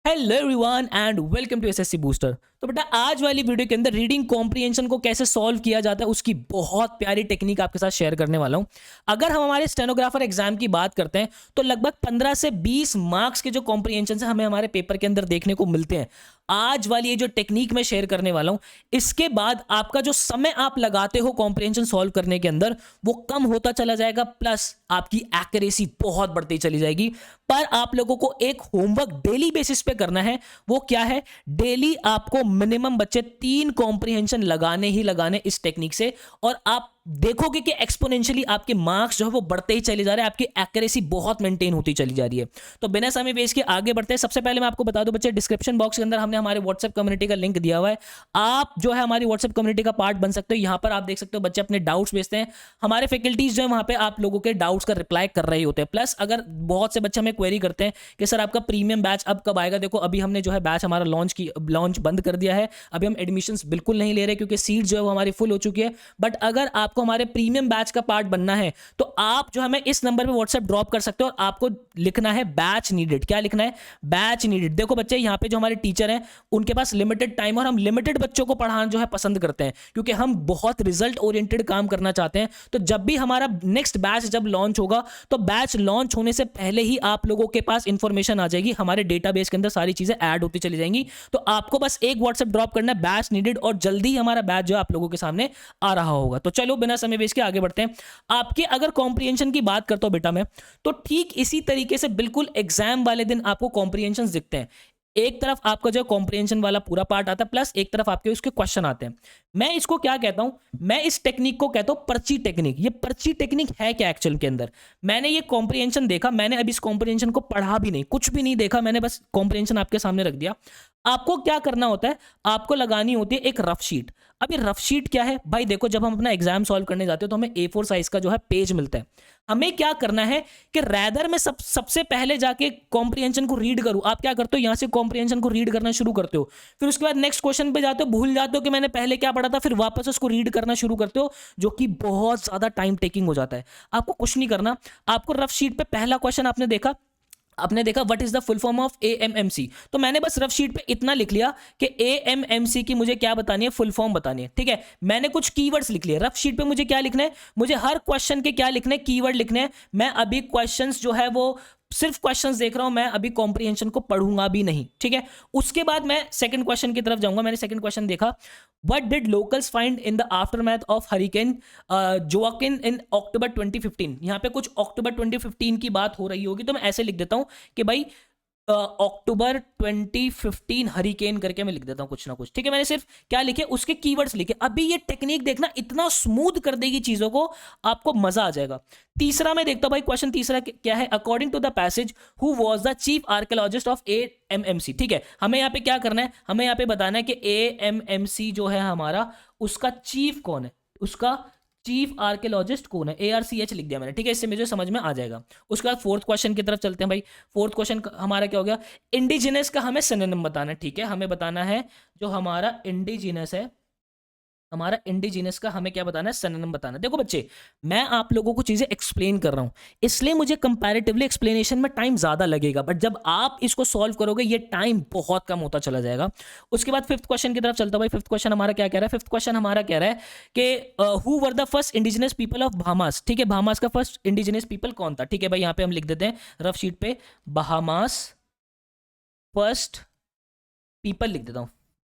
Hello everyone and welcome to SSC booster. तो बेटा आज वाली वीडियो के अंदर रीडिंग कॉम्प्रिहेंशन को कैसे सॉल्व किया जाता है उसकी बहुत प्यारी टेक्निक आपके साथ शेयर करने वाला हूं। अगर हम हमारे स्टेनोग्राफर एग्जाम की बात करते हैं तो लगभग 15 से 20 मार्क्स के जो कॉम्प्रिहेंशन है हमें हमारे पेपर के अंदर देखने को मिलते हैं। आज वाली ये जो टेक्निक मैं शेयर करने वाला हूं, इसके बाद आपका जो समय आप लगाते हो कॉम्प्रिहेंशन सॉल्व करने के अंदर वो कम होता चला जाएगा, प्लस आपकी एक्यूरेसी बहुत बढ़ती चली जाएगी। पर आप लोगों को एक होमवर्क डेली बेसिस पे करना है। वो क्या है? डेली आपको मिनिमम बच्चे 3 कॉम्प्रिहेंशन लगाने ही लगाने इस टेक्निक से, और आप देखोगे कि एक्सपोनेंशियली आपके मार्क्स जो है वो बढ़ते ही चले जा रहे हैं, आपकी एक्यूरेसी बहुत मेंटेन होती चली जा रही है। तो बिना समय वेस्ट के आगे बढ़ते हैं। सबसे पहले मैं आपको बता दूं बच्चे, डिस्क्रिप्शन बॉक्स के अंदर हमने हमारे व्हाट्सएप कम्युनिटी का लिंक दिया हुआ है। आप जो है हमारी व्हाट्सएप कम्युनिटी का पार्ट बन सकते हो। यहां पर आप देख सकते हो बच्चे अपने डाउट्स भेजते हैं, हमारे फैकल्टीज जो है वहां पे आप लोगों के डाउट्स का रिप्लाई कर रहे होते हैं। प्लस अगर बहुत से बच्चे हमें क्वेरी करते हैं कि सर आपका प्रीमियम बैच अब कब आएगा, देखो अभी हमने जो है बैच हमारा लॉन्च बंद कर दिया है। अभी हम एडमिशंस बिल्कुल नहीं ले रहे क्योंकि सीट जो है वो हमारी फुल हो चुकी है। बट अगर आपको हमारे प्रीमियम बैच का पार्ट बनना है तो आप जो हमें इस नंबर पे व्हाट्सएप ड्रॉप कर सकते हो और आपको लिखना है बैच नीडेड। क्या लिखना है? Batch needed. देखो बच्चे, यहाँ पे जो हमारे टीचर हैं उनके पास लिमिटेड टाइम, और हम लिमिटेड बच्चों को पढ़ाना जो है पसंद करते हैं क्योंकि हम बहुत रिजल्ट ओरिएंटेड काम करना चाहते हैं। तो जब भी हमारा नेक्स्ट बैच जब लॉन्च होगा तो बैच लॉन्च होने से पहले ही आप लोगों के पास इंफॉर्मेशन आ जाएगी, हमारे डेटाबेस के अंदर सारी चीजें ऐड होती चली जाएंगी। तो आपको बस एक व्हाट्सएप ड्रॉप करना है, बैच नीडेड, और जल्दी ही हमारा बैच जो आप लोगों के सामने आ रहा होगा। तो चलो बिना समय वेस्ट के आगे बढ़ते हैं। आपके अगर कॉम्प्रिहेंशन की बात करता हूं बेटा मैं, तो ठीक इसी तरीके से बिल्कुल एग्जाम वाले दिन आपको कॉम्प्रिहेंशन दिखते हैं। एक तरफ आपका जो कॉम्प्रिहेंशन वाला पूरा पार्ट आता है, प्लस एक तरफ आपके उसके क्वेश्चन आते हैं। मैं इसको क्या कहता हूं? मैं इस टेक्निक को कहता हूं पर्ची टेक्निक। ये पर्ची टेक्निक है क्या एक्चुअल के अंदर? मैंने ये कॉम्प्रिहेंशन देखा, मैंने अभी इस कॉम्प्रिहेंशन को पढ़ा भी नहीं, कुछ भी नहीं देखा, मैंने बस कॉम्प्रिहेंशन आपके सामने रख दिया। आपको क्या करना होता है? आपको लगानी होती है एक रफ शीट। अब ये रफ शीट क्या है भाई? देखो, जब हम अपना एग्जाम सॉल्व करने जाते हैं तो हमें A4 साइज का जो है पेज मिलता है। हमें क्या करना है कि रैदर मैं सबसे पहले जाके कॉम्प्रिहेंशन को रीड करूं। आप क्या करते हो? यहां से कॉम्प्रिहेंशन को रीड करना शुरू करते हो, फिर उसके बाद नेक्स्ट क्वेश्चन पे जाते हो, भूल जाते हो कि मैंने पहले क्या पढ़ा था, फिर वापस उसको रीड करना शुरू करते हो, जो कि बहुत ज्यादा टाइम टेकिंग हो जाता है। आपको कुछ नहीं करना। आपको रफ शीट पे पहला क्वेश्चन आपने देखा what is the full form of AMMC, तो मैंने बस रफ शीट पे इतना लिख लिया कि AMMC की मुझे क्या बतानी है, फुल फॉर्म बतानी है। ठीक है, मैंने कुछ कीवर्ड्स लिख लिए। रफ शीट पे मुझे क्या लिखना है? मुझे हर क्वेश्चन के क्या लिखने हैं? कीवर्ड लिखने हैं। मैं अभी क्वेश्चंस जो है वो सिर्फ क्वेश्चंस देख रहा हूं, मैं अभी कॉम्प्रिहेंशन को पढ़ूंगा भी नहीं। ठीक है, उसके बाद मैं सेकंड क्वेश्चन की तरफ जाऊंगा। मैंने सेकंड क्वेश्चन देखा, what did locals find in the aftermath of hurricane Joaquin in October 2015। यहां पे कुछ अक्टूबर 2015 की बात हो रही होगी, तो मैं ऐसे लिख देता हूं कि भाई अक्टूबर 2015 हरिकेन करके मैं लिख देता हूं कुछ ना कुछ। ठीक है, मैंने सिर्फ क्या लिखे? उसके कीवर्ड्स लिखे। अभी ये टेक्निक देखना इतना स्मूथ कर देगी चीजों को, आपको मजा आ जाएगा। तीसरा मैं देखता हूं भाई, क्वेश्चन तीसरा क्या है? According to the passage who was the chief archaeologist of AMMC। ठीक है, हमें यहां पे क्या करना है? हमें यहां पे बताना है कि AMMC जो है हमारा, उसका चीफ कौन है, उसका चीफ आर्कियोलॉजिस्ट कौन है? ARCH लिख दिया मैंने। ठीक है, इससे मुझे समझ में आ जाएगा। उसके बाद फोर्थ क्वेश्चन की तरफ चलते हैं भाई। फोर्थ क्वेश्चन हमारा क्या हो गया? इंडिजिनस का हमें सिनोनिम बताना है। ठीक है, हमें बताना है जो हमारा इंडिजिनस है, हमारा इंडिजिनस का हमें क्या बताना है? सिनोनिम बताना है। देखो बच्चे, मैं आप लोगों को चीजें एक्सप्लेन कर रहा हूं, इसलिए मुझे कंपैरेटिवली एक्सप्लेनेशन में टाइम ज्यादा लगेगा, बट जब आप इसको सॉल्व करोगे ये टाइम बहुत कम होता चला जाएगा। उसके बाद फिफ्थ क्वेश्चन की तरफ चलता हूं भाई। फिफ्थ क्वेश्चन हमारा क्या कह रहा है? फिफ्थ क्वेश्चन हमारा कह रहा है कि who were the first indigenous people of Bahamas. ठीक है, बहामास का फर्स्ट इंडिजिनस पीपल कौन था? ठीक है भाई, यहां पे हम लिख देते हैं रफ शीट पे बहामास फर्स्ट पीपल लिख देता हूं,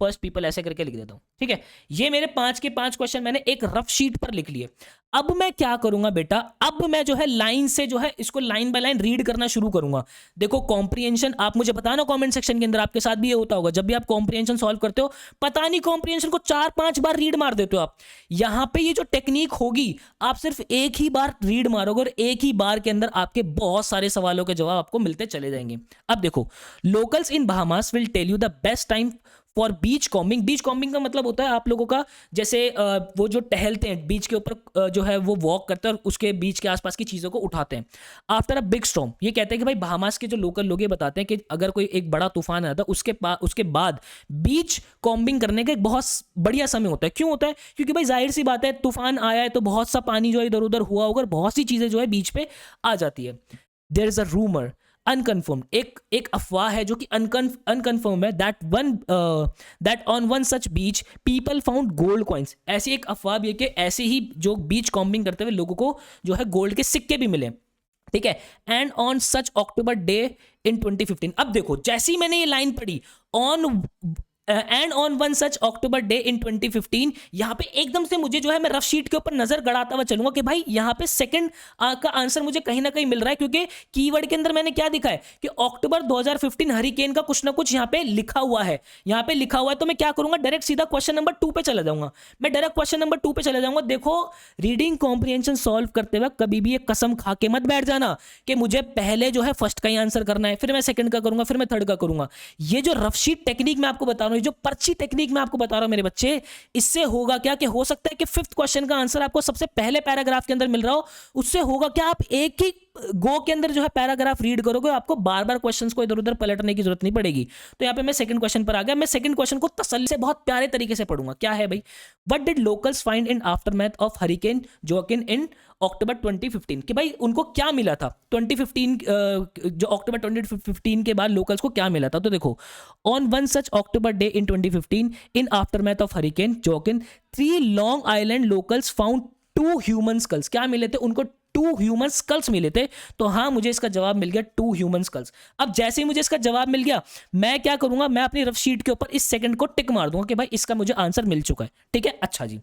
फर्स्ट पीपल ऐसे करके लिख देता हूं। ठीक है, ये मेरे 5 के 5 क्वेश्चन मैंने एक रफ शीट पर लिख लिए। अब मैं क्या करूंगा बेटा? अब मैं जो है लाइन से जो है इसको लाइन बाय लाइन रीड करना शुरू करूंगा। देखो कॉम्प्रिहेंशन, आप मुझे बताना कमेंट सेक्शन के अंदर, आपके साथ भी ये होता होगा जब भी आप कॉम्प्रिहेंशन सॉल्व करते हो, पता नहीं कॉम्प्रिहेंशन को 4-5 बार रीड मार देते हो आप। यहां पे ये जो टेक्निक होगी, आप सिर्फ एक ही बार रीड मारोगे और एक ही बार के अंदर आपके बहुत सारे सवालों के जवाब आपको मिलते चले जाएंगे। अब देखो, locals in Bahamas will tell you the best time for beach combing. Beach combing का मतलब होता है आप लोगों का, जैसे वो जो टहलते हैं बीच के ऊपर, जो है वो वॉक करते हैं और उसके बीच के आसपास की चीज़ों को उठाते हैं। आफ्टर अ बिग स्टॉर्म, ये कहते हैं कि भाई बहामास के जो लोकल लोग ये बताते हैं कि अगर कोई एक बड़ा तूफान आता है उसके बाद बीच कॉम्बिंग करने का एक बहुत बढ़िया समय होता है। क्यों होता है? क्योंकि भाई जाहिर सी बात है, तूफान आया है तो बहुत सा पानी जो है इधर उधर हुआ होगा, बहुत सी चीज़ें जो है बीच पे आ जाती है। There is a rumour unconfirmed, एक अफवाह है जो कि अनकन्फर्म है, that on one such beach people found gold coins. ऐसी एक अफवाह भी है कि ऐसे ही जो बीच कॉम्बिंग करते हुए लोगों को जो है गोल्ड के सिक्के भी मिले, ठीक है। And on such October day in 2015। अब देखो जैसे ही मैंने ये लाइन पढ़ी, on and on one such October day in 2015, यहां पे एकदम से मुझे जो है, मैं रफ शीट के ऊपर नजर गड़ाता हुआ चलूंगा कि भाई यहां पे सेकंड का आंसर मुझे कहीं ना कहीं मिल रहा है, क्योंकि कीवर्ड के अंदर मैंने क्या दिखा है कि अक्टूबर 2015 हरिकेन का कुछ ना कुछ यहां पे लिखा हुआ है, यहां पे लिखा हुआ है। तो मैं क्या करूंगा, डायरेक्ट सीधा क्वेश्चन नंबर 2 पे चला जाऊंगा। मैं डायरेक्ट क्वेश्चन नंबर 2 पे चला जाऊंगा। देखो, रीडिंग कॉम्प्रिहेंशन सॉल्व करते वक्त कभी भी एक कसम खा के मत बैठ जाना कि मुझे पहले जो है फर्स्ट का ही आंसर करना है, फिर मैं सेकंड का करूंगा, फिर मैं थर्ड का करूंगा। ये जो रफ शीट टेक्निक मैं आपको बता रहा हूं, जो पर्ची टेक्निक मैं आपको बता रहा हूं मेरे बच्चे, इससे होगा क्या कि हो सकता है कि फिफ्थ क्वेश्चन का आंसर आपको सबसे पहले पैराग्राफ के अंदर मिल रहा हो। उससे होगा क्या, आप एक ही गो के अंदर जो है पैराग्राफ रीड करोगे, आपको बार बार क्वेश्चंस को इधर उधर पलटने की जरूरत नहीं पड़ेगी। तो यहां पे मैं सेकंड क्वेश्चन पर आ गया। मैं सेकंड क्वेश्चन को तसल्ली से बहुत प्यारे तरीके से पढ़ूंगा। क्या है भाई, what did locals find in aftermath of hurricane Joaquin in October 2015, कि भाई उनको क्या मिला था 2015, जो अक्टूबर 2015 के बाद लोकल्स को क्या मिला था। तो देखो, on one such October day in 2015 in aftermath of hurricane Joaquin 3 long island locals found 2 human skulls. क्या मिले थे उनको, 2 ह्यूमन स्कल्स मिले थे। तो हाँ, मुझे इसका जवाब मिल गया 2 ह्यूमन स्कल्स। अब जैसे ही मुझे इसका जवाब मिल गया, मैं क्या करूंगा, मैं अपनी रफ शीट के ऊपर इस सेकंड को टिक मार दूंगा कि भाई इसका मुझे आंसर मिल चुका है, ठीक है। अच्छा जी,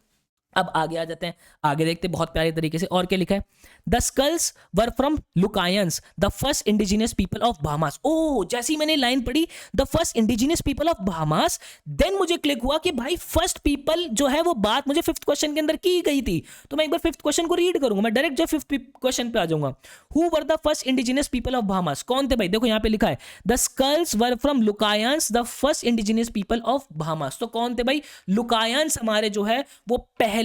अब आगे आ जाते हैं, आगे देखते हैं बहुत प्यारे तरीके से और क्या लिखा है। The skulls were from Lucayans, the first indigenous people of Bahamas. ओ, जैसी मैंने लाइन पढ़ी the first indigenous people of Bahamas, then मुझे क्लिक हुआ कि भाई फर्स्ट पीपल जो है वो बात मुझे फिफ्थ क्वेश्चन के अंदर की गई थी। तो मैं एक बार फिफ्थ क्वेश्चन को रीड करूंगा, मैं डायरेक्ट जो फिफ्थ क्वेश्चन पे आ जाऊंगा। Who were the first indigenous people of Bahamas, कौन थे भाई, देखो यहां पे लिखा है the skulls were from Lucayans, the first indigenous people of Bahamas. तो कौन थे भाई, लुकायंस हमारे जो है वो पहले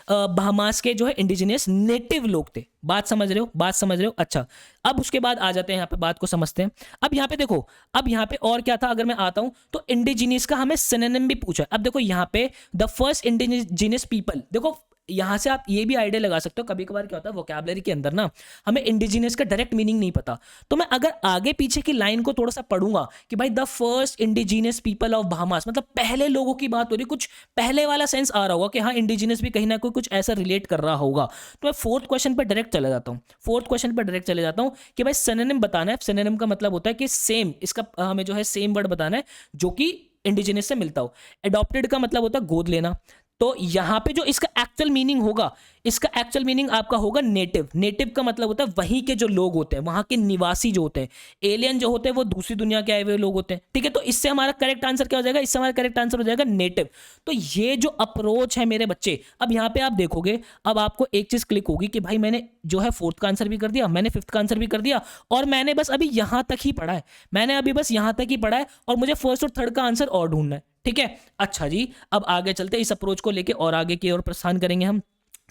बहामास के जो है इंडिजिनियस नेटिव लोग थे। बात समझ रहे हो, बात समझ रहे हो। अच्छा, अब उसके बाद आ जाते हैं यहाँ पे, बात को समझते हैं। अब यहाँ पे देखो, अब यहाँ पे और क्या था, अगर मैं आता हूं तो इंडिजिनियस का हमें सिनोनिम भी पूछा। अब देखो यहाँ पे द फर्स्ट इंडिजिनियस पीपल, देखो यहां से आप ये भी आइडिया लगा सकते हो, कभी कभार क्या होता है वोकैबुलरी के अंदर ना हमें इंडिजिनियस का डायरेक्ट मीनिंग नहीं पता। तो मैं अगर आगे पीछे की लाइन को थोड़ा सा पढ़ूंगा कि भाई the first indigenous people of Bahamas, मतलब पहले लोगों की बात हो रही, कुछ पहले वाला सेंस आ रहा होगा कि हाँ इंडिजिनियस भी कहीं ना कोई कुछ ऐसा रिलेट कर रहा होगा। तो मैं फोर्थ क्वेश्चन पर डायरेक्ट चला जाता हूँ, फोर्थ क्वेश्चन पर डायरेक्ट चले जाता हूँ कि भाई सिनोनिम बताना है। सिनोनिम का मतलब होता है कि सेम, इसका हमें जो है सेम वर्ड बताना है जो कि इंडिजिनियस से मिलता हो। एडॉप्टेड का मतलब होता है गोद लेना। तो यहां पे जो इसका एक्चुअल मीनिंग होगा, इसका एक्चुअल मीनिंग आपका होगा नेटिव। नेटिव का मतलब होता है वहीं के जो लोग होते हैं, वहां के निवासी जो होते हैं। एलियन जो होते हैं वो दूसरी दुनिया के आए हुए लोग होते हैं, ठीक है। तो इससे हमारा करेक्ट आंसर क्या हो जाएगा, इससे हमारा करेक्ट आंसर हो जाएगा नेटिव। तो ये जो अप्रोच है मेरे बच्चे, अब यहां पे आप देखोगे, अब आपको एक चीज क्लिक होगी कि भाई मैंने जो है फोर्थ का आंसर भी कर दिया, मैंने फिफ्थ का आंसर भी कर दिया, और मैंने बस अभी यहां तक ही पढ़ा है, मैंने अभी बस यहां तक ही पढ़ा है, और मुझे फर्स्ट और थर्ड का आंसर और ढूंढना है, ठीक है। अच्छा जी, अब आगे चलते, इस अप्रोच को लेके और आगे की ओर प्रस्थान करेंगे हम।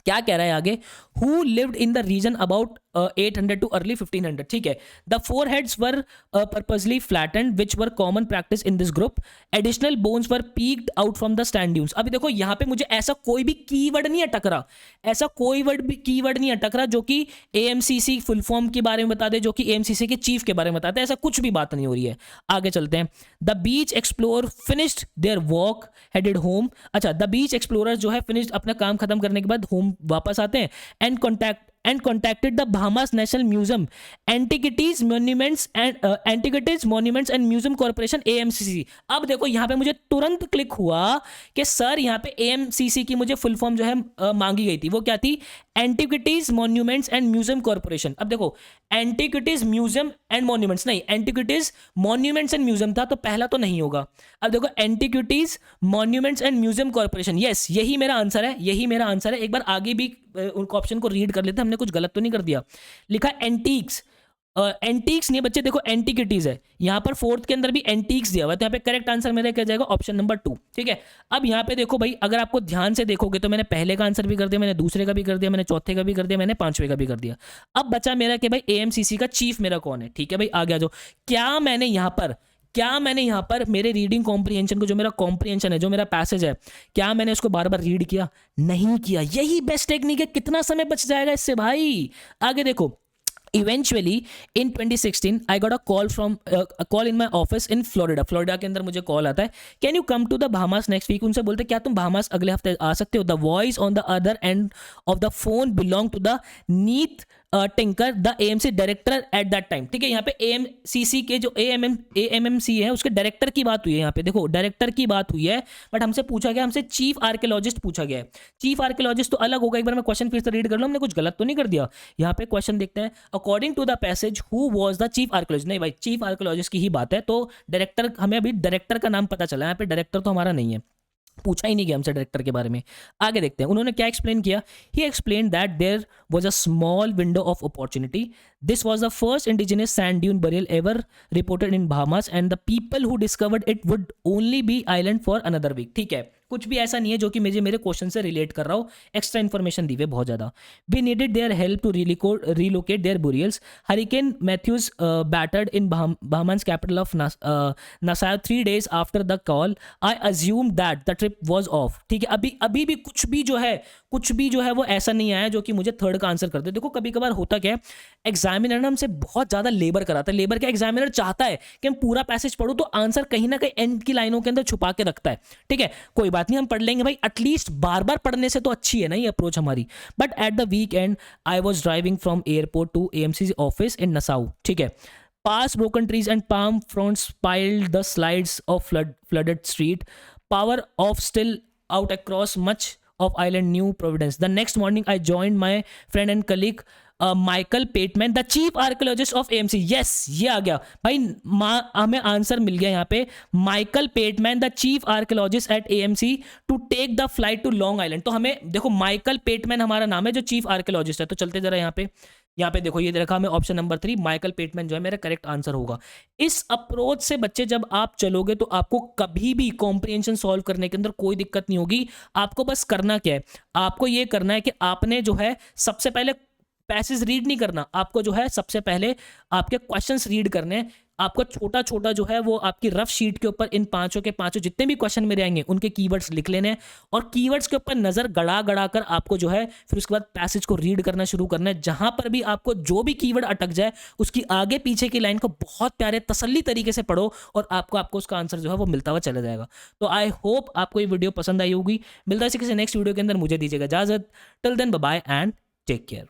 क्या कह रहा है आगे, who lived in the region about 800 to early 1500, ठीक है। The foreheads were purposely flattened which were common practice in this group, additional bones were peeked out from the sand dunes. अभी देखो यहाँ पे मुझे ऐसा कोई भी कीवर्ड नहीं अटक रहा, ऐसा कोई कीवर्ड नहीं अटक रहा जो कि एएमसीसी फुल फॉर्म के बारे में बता दे, जो कि एएमसीसी के चीफ के बारे में बताते, ऐसा कुछ भी बात नहीं हो रही है। आगे चलते हैं। The beach explore finished their walk headed home. अच्छा, द बीच एक्सप्लोरर जो है फिनिश्ड, अपना काम खत्म करने के बाद होम वापस आते हैं, and contacted the Bahamas National Museum, Antiquities Monuments and Museum Corporation AMCC। अब देखो यहाँ पे मुझे तुरंत क्लिक हुआ कि सर यहाँ पे AMCC की मुझे फुल फॉर्म जो है मांगी गई थी, वो क्या थी, antiquities monuments and museum corporation. अब देखो एंटिक्विटीज म्यूजियम एंड मॉन्यूमेंट्स नहीं, एंटिक्विटीज मॉन्यूमेंट्स एंड म्यूजियम था, तो पहला तो नहीं होगा। अब देखो antiquities monuments and museum corporation, yes यही मेरा आंसर है, यही मेरा आंसर है। एक बार आगे भी उनको ऑप्शन को रीड कर लेते, हमने कुछ गलत तो नहीं कर दिया। लिखा एंटीक्स, एंटीक्स नहीं बच्चे, देखो एंटिक्विटीज है, यहाँ पर फोर्थ के अंदर भी एंटीक्स दिया हुआ है, तो यहाँ पे करेक्ट आंसर मेरा क्या जाएगा, ऑप्शन नंबर 2, ठीक है। अब यहाँ पे देखो भाई, अगर आपको ध्यान से देखोगे तो मैंने पहले का आंसर भी कर दिया, मैंने दूसरे का भी कर दिया, मैंने चौथे का भी कर दिया, मैंने पांचवे का भी कर दिया। अब बचा मेरा कि भाई एएमसीसी का चीफ मेरा कौन है, ठीक है भाई, आगे आ जाओ। क्या मैंने यहाँ पर मेरे रीडिंग कॉम्प्रिहेंशन को, जो मेरा कॉम्प्रिहेंशन है, जो मेरा पैसेज है, क्या मैंने उसको बार बार रीड किया, नहीं किया। यही बेस्ट टेक्निक है, कितना समय बच जाएगा इससे भाई। आगे देखो, Eventually in 2016 I got a call in my office in Florida के अंदर मुझे कॉल आता है, can you come to the Bahamas next week. उनसे बोलते क्या तुम बहामास अगले हफ्ते आ सकते हो। The voice on the other end of the phone belong to the Keith Tinker the AMC director at that time. ठीक है, यहाँ पे AMCC के जो AMMC है उसके डायरेक्टर की बात हुई है। यहाँ पे देखो डायरेक्टर की बात हुई है, बट हमसे पूछा गया, हमसे चीफ आर्कियोलॉजिस्ट पूछा गया है। चीफ आर्कियोलॉजिस्ट तो अलग होगा, एक बार मैं क्वेश्चन फिर से रीड कर लूँ, हमने कुछ गलत तो नहीं कर दिया। यहाँ पे क्वेश्चन देखते हैं, according to the passage who was the chief archaeologist. नहीं भाई, चीफ आर्कियोलॉजिस्ट की ही बात है, तो डायरेक्टर, हमें अभी डायरेक्टर का नाम पता चला, यहाँ पे डायरेक्टर तो हमारा नहीं है, पूछा ही नहीं गया हमसे डायरेक्टर के बारे में। आगे देखते हैं उन्होंने क्या एक्सप्लेन किया। He explain that there was a small window of opportunity, this was the first indigenous sand dune burial ever reported in Bahamas and the people who discovered it would only be island for another week. ठीक है, कुछ भी ऐसा नहीं है जो कि मेरे क्वेश्चन से रिलेट कर रहा हो, एक्स्ट्रा इन्फॉर्मेशन दी हुई बहुत ज्यादा। We needed their help to relocate their burials. Hurricane Matthews battered in Bahamas capital of Nassau 3 days after the call. I assume that the trip was off. ठीक है, अभी भी कुछ भी जो है वो ऐसा नहीं आया जो कि मुझे थर्ड का आंसर कर दे। देखो कभी कभार होता क्या है, एग्जामिनर ना हमसे बहुत ज्यादा लेबर कराता है। लेबर का एग्जामिनर चाहता है कि हम पूरा पैसेज पढ़ो, तो आंसर कहीं ना कहीं एंड की लाइनों के अंदर छुपा के रखता है। ठीक है, कोई बात नहीं, हम पढ़ लेंगे भाई, एटलीस्ट बार बार पढ़ने से तो अच्छी है ना ये अप्रोच हमारी। But at the weekend I was driving from airport to AMC office in Nassau. ठीक है, past broken trees and palm fronds piled the slides of flooded street. Power off still out across much of island New Providence. The next morning I joined my friend and colleague Michael Pateman the chief archaeologist of AMC। Yes, ये आ गया भाई, हमें answer मिल गया यहाँ पे। Michael Pateman the chief archaeologist at AMC to take the flight to Long Island. तो हमें देखो माइकल पेटमैन हमारा नाम है जो चीफ आर्कियोलॉजिस्ट है। तो चलते जरा यहाँ पे देखो, ये रखा हमें ऑप्शन नंबर 3, माइकल पेटमैन जो है मेरा करेक्ट आंसर होगा। इस अप्रोच से बच्चे जब आप चलोगे तो आपको कभी भी कॉम्प्रिहेंशन सॉल्व करने के अंदर कोई दिक्कत नहीं होगी। आपको बस करना क्या है, आपको ये करना है कि आपने जो है सबसे पहले पैसेज रीड नहीं करना, आपको जो है सबसे पहले आपके क्वेश्चंस रीड करने हैं। आपको छोटा छोटा जो है वो आपकी रफ शीट के ऊपर इन पांचों के पांचों जितने भी क्वेश्चन मेरे आएंगे उनके कीवर्ड्स लिख लेने हैं, और कीवर्ड्स के ऊपर नजर गड़ा कर आपको जो है फिर उसके बाद पैसेज को रीड करना शुरू करना है। जहां पर भी आपको जो भी कीवर्ड अटक जाए उसकी आगे पीछे की लाइन को बहुत प्यारे तसल्ली तरीके से पढ़ो, और आपको उसका आंसर जो है वो मिलता हुआ चला जाएगा। तो आई होप आपको ये वीडियो पसंद आई होगी। मिलता है किसी नेक्स्ट वीडियो के अंदर, मुझे दीजिएगा इजाजत। Till then bye bye and take care.